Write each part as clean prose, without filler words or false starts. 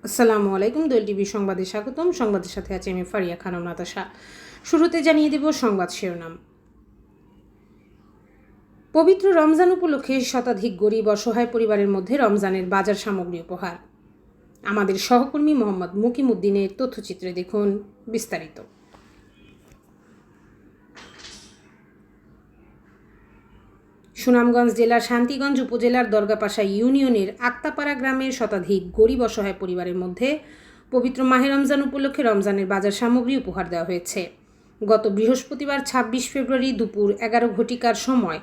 আসসালামু আলাইকুম। দোয়েল টিভি সংবাদে স্বাগতম। সংবাদের সাথে আছে আমি ফারিয়া খানম নাতাশা। শুরুতে জানিয়ে দেব সংবাদ শিরোনাম। পবিত্র রমজান উপলক্ষে শতাধিক গরিব অসহায় পরিবারের মধ্যে রমজানের বাজার সামগ্রী উপহার। আমাদের সহকর্মী মোহাম্মদ মুকিমউদ্দিনের তথ্যচিত্রে দেখুন বিস্তারিত। সুনামগঞ্জ জেলার শান্তিগঞ্জ উপজেলার দরগাপাশা ইউনিয়নের আক্তাপাড়া গ্রামের শতাধিক গরিব অসহায় পরিবারের মধ্যে পবিত্র মাহে রমজান উপলক্ষে রমজানের বাজার সামগ্রী উপহার দেওয়া হয়েছে। গত বৃহস্পতিবার ২৬ ফেব্রুয়ারি দুপুর ১১ ঘটিকার সময়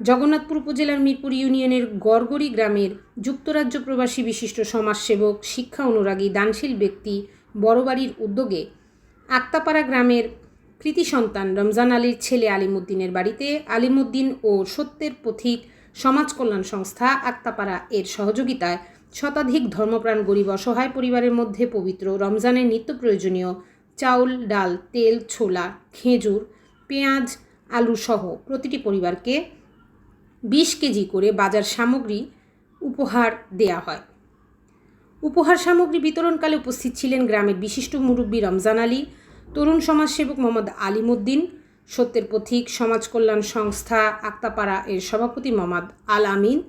জগন্নাথপুর উপজেলার মিরপুর ইউনিয়নের গড়গড়ি গ্রামের যুক্তরাজ্য প্রবাসী বিশিষ্ট সমাজসেবক, শিক্ষা অনুরাগী, দানশীল ব্যক্তি বড়বাড়ির উদ্যোগে আক্তাপাড়া গ্রামের কৃতি সন্তান রমজান আলীর ছেলে আলিমুদ্দিনের বাড়িতে আলিমুদ্দিন ও সত্যের পথিক সমাজ কল্যাণ সংস্থা আক্তাপাড়া এর সহযোগিতায় শতাধিক ধর্মপ্রাণ গরিব অসহায় পরিবারের মধ্যে পবিত্র রমজানের নিত্য প্রয়োজনীয় চাউল, ডাল, তেল, ছোলা, খেজুর, পেঁয়াজ, আলু সহ প্রতিটি পরিবারকে ২০ কেজি করে বাজার সামগ্রী উপহার দেয়া হয়। উপহার সামগ্রী বিতরণকালে উপস্থিত ছিলেন গ্রামের বিশিষ্ট মুরব্বী রমজান আলী, তরুণ সমাজসেবক মোহাম্মদ আলিমুদ্দিন, সত্যের পথিক সমাজ কল্যাণ সংস্থা আক্তাপাড়া এর সভাপতি মোহাম্মদ আল আমিন,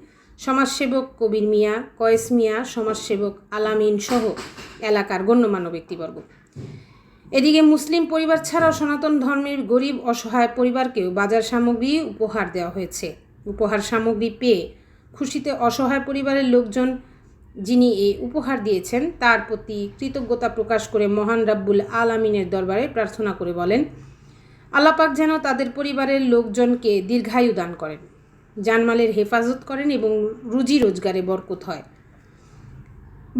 সমাজসেবক কবির মিয়া, কয়েস মিয়া, সমাজসেবক আল আমিন সহ এলাকার গণ্যমান্য ব্যক্তিবর্গ। এদিকে মুসলিম পরিবার ছাড়াও সনাতন ধর্মের গরিব অসহায় পরিবারকেও বাজার সামগ্রী উপহার দেওয়া হয়েছে। উপহার সামগ্রী পেয়ে খুশিতে অসহায় পরিবারের লোকজন যিনি এ উপহার দিয়েছেন তার প্রতি কৃতজ্ঞতা প্রকাশ করে মহান রাব্বুল আলামিনের দরবারে প্রার্থনা করে বলেন, আল্লাহ পাক যেন তাদের পরিবারের লোকজনকে দীর্ঘায়ু দান করেন, জানমালের হেফাজত করেন এবং রুজি রোজগারে বরকত হয়,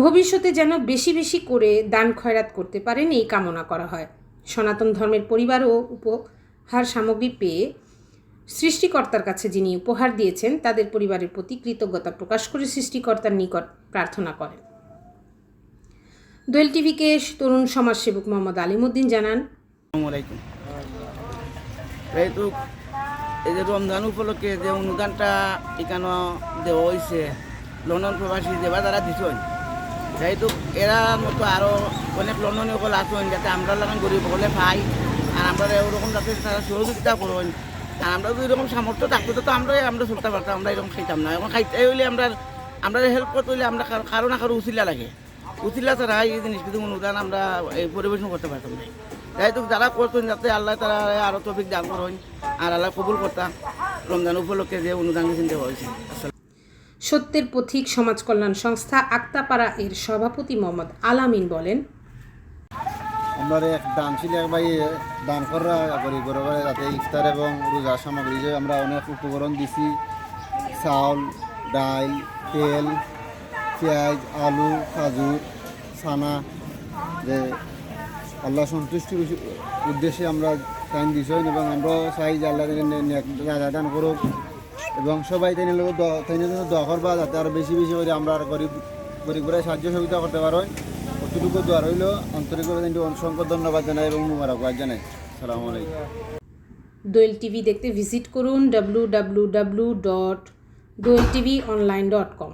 ভবিষ্যতে যেন বেশি বেশি করে দান খয়রাত করতে পারেন এই কামনা করা হয়। সনাতন ধর্মের পরিবারও উপহার সামগ্রী পেয়ে সৃষ্টিকর্তার কাছে যিনি উপহার দিয়েছেন তাদের পরিবারের প্রতি কৃতজ্ঞতা প্রকাশ করে সৃষ্টিকর্তার নিকট প্রার্থনা করেন। দোয়েল টিভিকে তরুণ সমাজসেবক মোহাম্মদ আলিমুদ্দিন জানান, এই যে রমজান উপলক্ষে যে অনুদানটা এখানে দেওয়া হয়েছে লন্ডন প্রবাসী দেবা তারা দিচ্ছেন, যেহেতু এরা মতো আরও অনেক লন্ডনী সকল আছেন যাতে আমরা লাগান গরিব সকলে পাই আর আমরা ওরকম যাতে তারা সহযোগিতা করেন। আর আমরা যদি এরকম সামর্থ্য থাকতো তো আমরা চলতে পারতাম, আমরা এরকম খাইতাম না। এখন খাইতে হইলে আমরা হেল্প করতে হইলে আমরা কারো না কারো উচিলা লাগে, উচিলা ছাড়া এই জিনিস কিছু অনুদান আমরা এই পরিবেশন করতে পারতাম না। যেহেতু যারা করতেন যাতে আল্লাহ তারা আরও তৌফিক দান করেন আর আল্লাহ কবুল করতাম রমজান উপলক্ষে যে অনুদান দেওয়া হয়েছে। সত্যের পথিক সমাজ কল্যাণ সংস্থা আক্তাপাড়া এর সভাপতি মোহাম্মদ আল আমিন বলেন, আমরা এক দানশীল এক ভাই দান করা করি গরিবের যাতে ইফতার এবং রোজার সামগ্রী যে আমরা অনেক উপকরণ দিছি, চাউল, ডাল, তেল, পেঁয়াজ, আলু, কাজু, ছানা, যে আল্লাহ সন্তুষ্টির উদ্দেশ্যে আমরা টাইম দিছি এবং আমরাও চাই যে আল্লাহ রাজা দান করুক এবং সবাই তাই জন্য দোয়া করবা যাতে আরও বেশি বেশি করে আমরা গরিবরা সাহায্য সহযোগিতা করতে পারো। কতটুকু দোয়া রইল আন্তরিকভাবে অসংখ্য ধন্যবাদ জানাই এবং মুবারকবাদ জানাই। আসসালামু আলাইকুম। দোয়েল টিভি দেখতে ভিজিট করুন www.doeltvonline.com।